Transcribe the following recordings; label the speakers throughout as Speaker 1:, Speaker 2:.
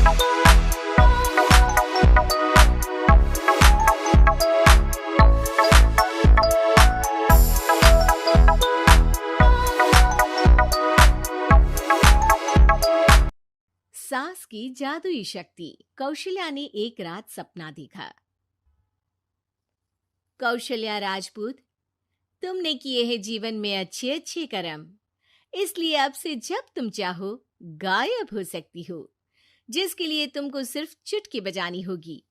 Speaker 1: सास की जादुई शक्ति। कौशल्या ने एक रात सपना देखा। कौशल्या राजपूत, तुमने किए हैं जीवन में अच्छे अच्छे कर्म, इसलिए अब से जब तुम चाहो गायब हो सकती हो, जिसके लिए तुमको सिर्फ चुटकी बजानी होगी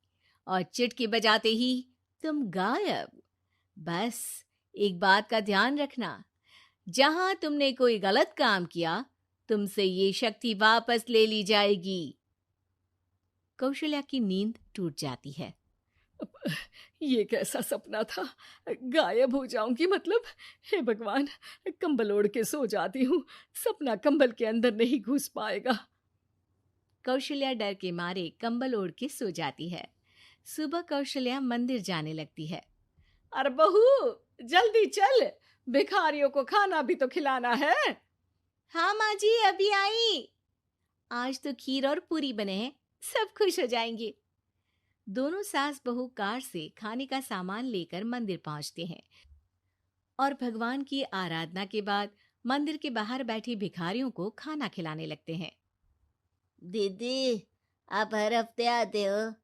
Speaker 1: और चुटकी बजाते ही तुम गायब। बस एक बात का ध्यान रखना, जहां तुमने कोई गलत काम किया तुमसे ये शक्ति वापस ले ली जाएगी। कौशल्या की नींद टूट जाती है।
Speaker 2: ये कैसा सपना था? गायब हो जाऊंगी मतलब? हे भगवान, कंबल ओढ़ के सो जाती हूँ, सपना कंबल के अंदर नहीं घुस पाएगा।
Speaker 1: कौशल्या डर के मारे कंबल ओढ़ के सो जाती है। सुबह कौशल्या मंदिर जाने लगती है।
Speaker 2: अरे बहू, जल्दी चल, भिखारियों को खाना भी तो खिलाना है।
Speaker 1: हाँ माँ जी, अभी आई। आज तो खीर और पूरी बने हैं, सब खुश हो जाएंगे। दोनों सास बहू कार से खाने का सामान लेकर मंदिर पहुंचते हैं और भगवान की आराधना के बाद मंदिर के बाहर बैठी भिखारियों को खाना खिलाने लगते हैं।
Speaker 3: दीदी, आप हर हफ्ते आते हो,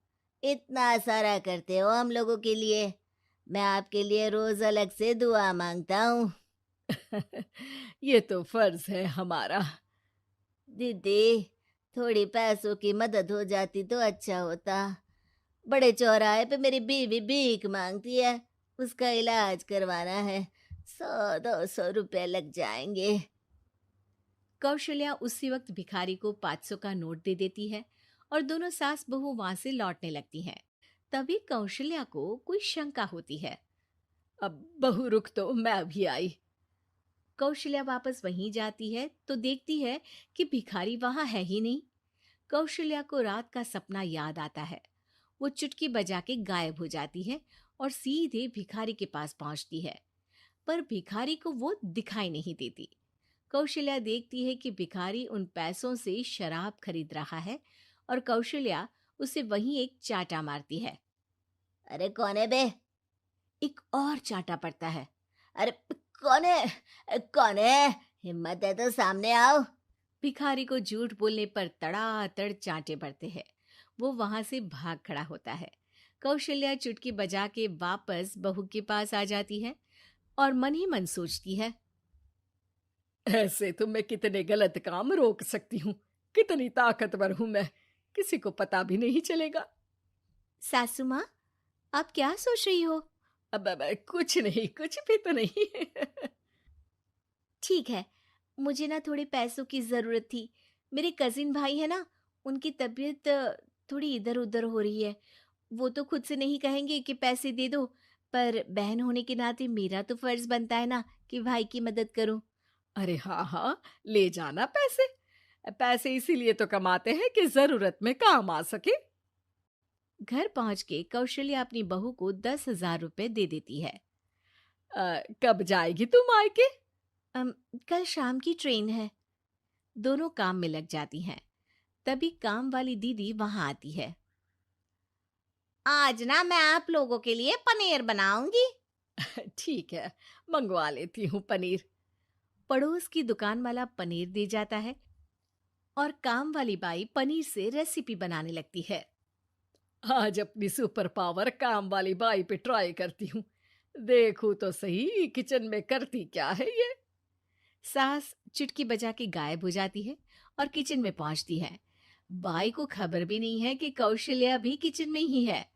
Speaker 3: इतना सारा करते हो हम लोगों के लिए। मैं आपके लिए रोज अलग से दुआ मांगता हूँ।
Speaker 2: ये तो फर्ज है हमारा।
Speaker 3: दीदी, थोड़ी पैसों की मदद हो जाती तो अच्छा होता। बड़े चौराहे पे मेरी बीवी भीख मांगती है, उसका इलाज करवाना है, 100-200 रुपए लग जाएंगे।
Speaker 1: कौशल्या उसी वक्त भिखारी को 500 का नोट दे देती है और दोनों सास बहू वहां से लौटने लगती हैं। तभी कौशल्या को कोई शंका होती है।
Speaker 2: अब बहू रुक, तो मैं अभी आई।
Speaker 1: कौशल्या वापस वहीं जाती है तो देखती है कि भिखारी वहां है ही नहीं। कौशल्या को रात का सपना याद आता है। वो चुटकी बजा के गायब हो जाती है और सीधे भिखारी के पास पहुंचती है, पर भिखारी को वो दिखाई नहीं देती। कौशल्या देखती है कि भिखारी उन पैसों से शराब खरीद रहा है और कौशल्या उसे वहीं एक चाटा मारती है।
Speaker 3: अरे कौन है बे?
Speaker 1: एक और चाटा पड़ता है।
Speaker 3: अरे कौन है? कौन है? हिम्मत है तो सामने आओ।
Speaker 1: भिखारी को झूठ बोलने पर तड़ातड़ चांटे पड़ते हैं। वो वहां से भाग खड़ा होता है। कौशल्या चुटकी बजा के वापस बहू के पास आ जाती है और मन ही मन सोचती है,
Speaker 2: ऐसे तो मैं कितने गलत काम रोक सकती हूँ, कितनी ताकतवर हूँ मैं, किसी को पता भी नहीं चलेगा।
Speaker 1: सासू माँ, आप क्या सोच रही हो?
Speaker 2: अब कुछ नहीं, कुछ भी तो नहीं।
Speaker 1: ठीक है, मुझे ना थोड़े पैसों की जरूरत थी। मेरे कजिन भाई है ना, उनकी तबीयत थोड़ी इधर उधर हो रही है। वो तो खुद से नहीं कहेंगे कि पैसे दे दो, पर बहन होने के नाते मेरा तो फर्ज बनता है ना कि भाई की मदद करूं।
Speaker 2: अरे हाँ हाँ, ले जाना पैसे। पैसे इसीलिए तो कमाते हैं कि जरूरत में काम आ सके।
Speaker 1: घर पहुंच के कौशल्या अपनी बहू को 10,000 रुपए दे देती है।
Speaker 2: कब जाएगी तुम मायके?
Speaker 1: कल शाम की ट्रेन है। दोनों काम में लग जाती हैं। तभी काम वाली दीदी वहां आती है।
Speaker 3: आज ना मैं आप लोगों के लिए पनीर बनाऊंगी।
Speaker 2: ठीक है, मंगवा लेती हूँ पनीर।
Speaker 1: पड़ोस की दुकान वाला पनीर दे जाता है और काम वाली बाई पनीर से रेसिपी बनाने लगती है।
Speaker 2: आज अपनी सुपर पावर काम वाली बाई पे ट्राई करती हूँ, देखूं तो सही किचन में करती क्या है ये।
Speaker 1: सास चुटकी बजा के गायब हो जाती है और किचन में पहुंचती है। बाई को खबर भी नहीं है कि कौशल्या भी किचन में ही है।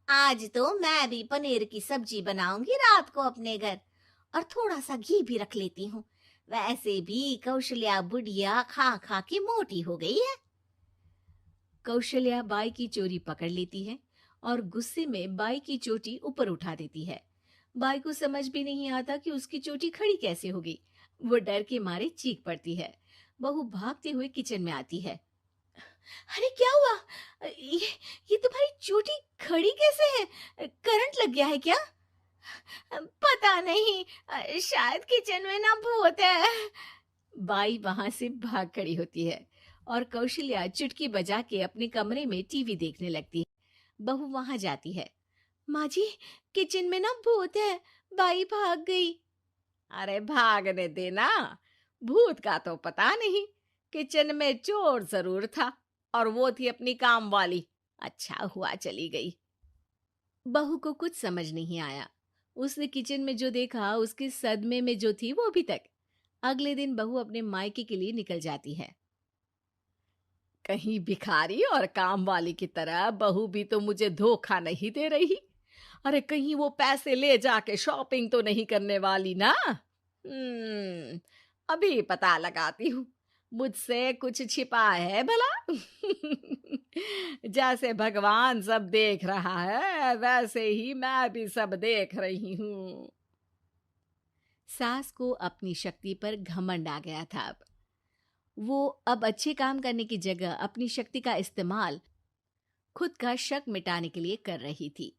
Speaker 3: आज तो मैं भी पनीर की सब्जी बनाऊंगी रात को अपने घर, और थोड़ा सा घी भी रख लेती हूँ। वैसे भी कौशल्या बुढ़िया खा खा के मोटी हो गई है।
Speaker 1: कौशल्या बाई की चोरी पकड़ लेती है और गुस्से में बाई की चोटी ऊपर उठा देती है। बाई को समझ भी नहीं आता कि उसकी चोटी खड़ी कैसे होगी। वो डर के मारे चीख पड़ती है। बहू भागते हुए किचन में आती है। अरे क्या हुआ? ये तुम्हारी चोटी खड़ी कैसे है? करंट लग गया है क्या?
Speaker 3: पता नहीं, शायद किचन में ना भूत है।
Speaker 1: बाई वहां से भाग खड़ी होती है और कौशल्या चुटकी बजा के अपने कमरे में टीवी देखने लगती है। बहू वहां जाती है। माँ जी, किचन में ना भूत है, बाई भाग गई।
Speaker 2: अरे भागने देना, भूत का तो पता नहीं, किचन में चोर जरूर था और वो थी अपनी काम वाली। अच्छा हुआ चली गई।
Speaker 1: बहू को कुछ समझ नहीं आया। उसने किचन में जो देखा उसके सदमे में जो थी वो अभी तक। अगले दिन बहू अपने मायके के लिए निकल जाती है।
Speaker 2: कहीं भिखारी और काम वाली की तरह बहू भी तो मुझे धोखा नहीं दे रही। अरे कहीं वो पैसे ले जाके शॉपिंग तो नहीं करने वाली ना। अभी पता लगाती हूँ, मुझसे कुछ छिपा है भला। जैसे भगवान सब देख रहा है वैसे ही मैं भी सब देख रही हूँ।
Speaker 1: सास को अपनी शक्ति पर घमंड आ गया था। वो अब अच्छे काम करने की जगह अपनी शक्ति का इस्तेमाल खुद का शक मिटाने के लिए कर रही थी।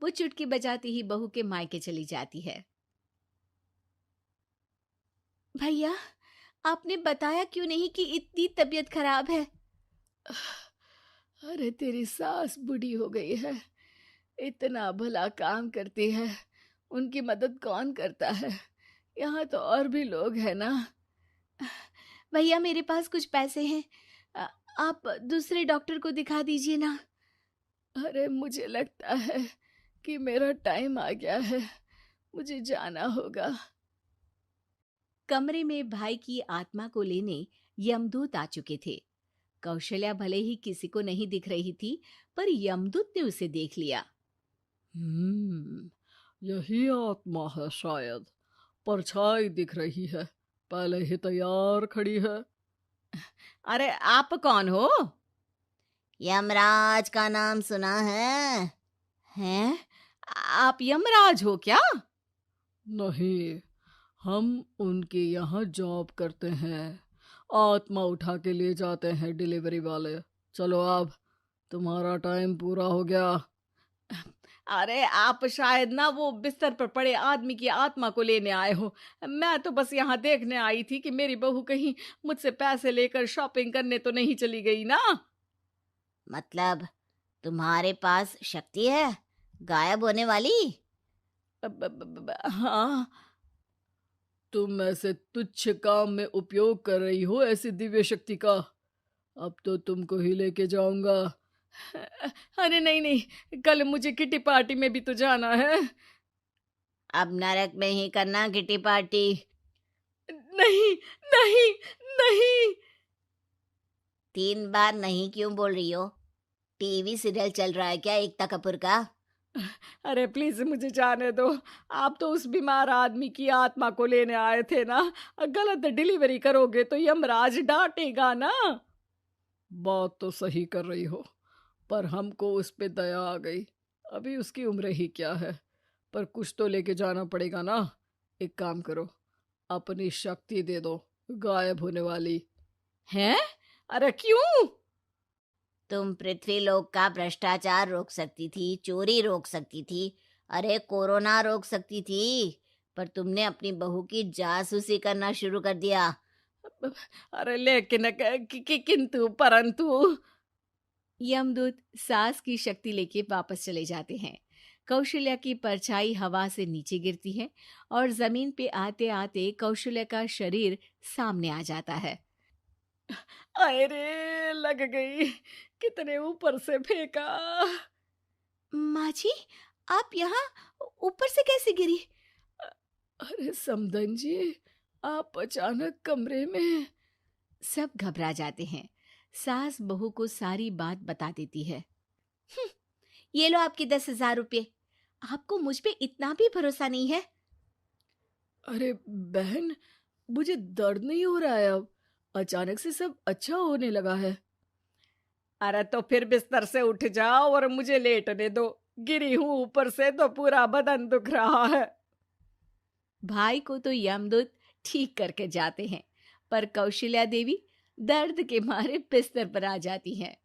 Speaker 1: वो चुटकी बजाती ही बहू के मायके चली जाती है। भैया, आपने बताया क्यों नहीं कि इतनी तबीयत खराब है?
Speaker 2: अरे तेरी सास बूढ़ी हो गई है, इतना भला काम करती है, उनकी मदद कौन करता है? यहाँ तो और भी लोग हैं ना।
Speaker 1: भैया, मेरे पास कुछ पैसे हैं, आप दूसरे डॉक्टर को दिखा दीजिए ना।
Speaker 2: अरे मुझे लगता है कि मेरा टाइम आ गया है, मुझे जाना होगा।
Speaker 1: कमरे में भाई की आत्मा को लेने यमदूत आ चुके थे। कौशल्या भले ही किसी को नहीं दिख रही थी, पर यमदूत ने उसे देख लिया।
Speaker 2: यही आत्मा है शायद, परछाई दिख रही है, पहले ही तैयार खड़ी है। अरे आप कौन हो?
Speaker 3: यमराज का नाम सुना है?
Speaker 2: हैं? आप यमराज हो क्या? नहीं, हम उनके यहाँ जॉब करते हैं, आत्मा उठा के ले जाते हैं डिलीवरी वाले। चलो अब तुम्हारा टाइम पूरा हो गया। अरे आप शायद ना वो बिस्तर पर पड़े आदमी की आत्मा को लेने आए हो। मैं तो बस यहाँ देखने आई थी कि मेरी बहू कहीं मुझसे पैसे लेकर शॉपिंग करने तो नहीं चली गई ना।
Speaker 3: मतलब तुम्हारे पास शक्ति है गायब होने वाली?
Speaker 2: हाँ, तुम ऐसे तुच्छ काम में उपयोग कर रही हो ऐसी दिव्य शक्ति का। अब तो तुमको ही लेके जाऊंगा। अरे नहीं नहीं, कल मुझे किटी पार्टी में भी तो जाना है।
Speaker 3: अब नरक में ही करना किटी पार्टी।
Speaker 2: नहीं नहीं नहीं।
Speaker 3: 3 बार नहीं क्यों बोल रही हो? टीवी सीरियल चल रहा है क्या एकता कपूर का?
Speaker 2: अरे प्लीज मुझे जाने दो। आप तो उस बीमार आदमी की आत्मा को लेने आए थे ना। गलत डिलीवरी करोगे तो यमराज डांटेगा ना। बात तो सही कर रही हो, पर हमको उस पे दया आ गई। अभी उसकी उम्र ही क्या है, पर कुछ तो लेके जाना पड़ेगा ना। एक काम करो, अपनी शक्ति दे दो, गायब होने वाली। हैं? अरे क्यों?
Speaker 3: तुम पृथ्वी लोक का भ्रष्टाचार रोक सकती थी, चोरी रोक सकती थी, अरे कोरोना रोक सकती थी, पर तुमने अपनी बहू की जासूसी करना शुरू कर दिया।
Speaker 2: अरे लेकिन किंतु परंतु।
Speaker 1: यमदूत सास की शक्ति लेके वापस चले जाते हैं। कौशल्या की परछाई हवा से नीचे गिरती है और जमीन पे आते आते कौशल्या का शरीर सामने आ जाता है।
Speaker 2: अरे लग गई, कितने ऊपर से फेंका।
Speaker 1: माँ जी, आप यहाँ ऊपर से कैसे गिरी?
Speaker 2: अरे समधन जी, आप अचानक कमरे में।
Speaker 1: सब घबरा जाते हैं। सास बहू को सारी बात बता देती है। ये लो आपके 10,000 रुपये। आपको मुझ पे इतना भी भरोसा नहीं है?
Speaker 2: अरे बहन, मुझे दर्द नहीं हो रहा है, अब अचानक से सब अच्छा होने लगा है। अरे तो फिर बिस्तर से उठ जाओ और मुझे लेटने दो, गिरी हूं ऊपर से तो पूरा बदन दुख रहा है।
Speaker 1: भाई को तो यमदूत ठीक करके जाते हैं, पर कौशल्या देवी दर्द के मारे बिस्तर पर आ जाती हैं।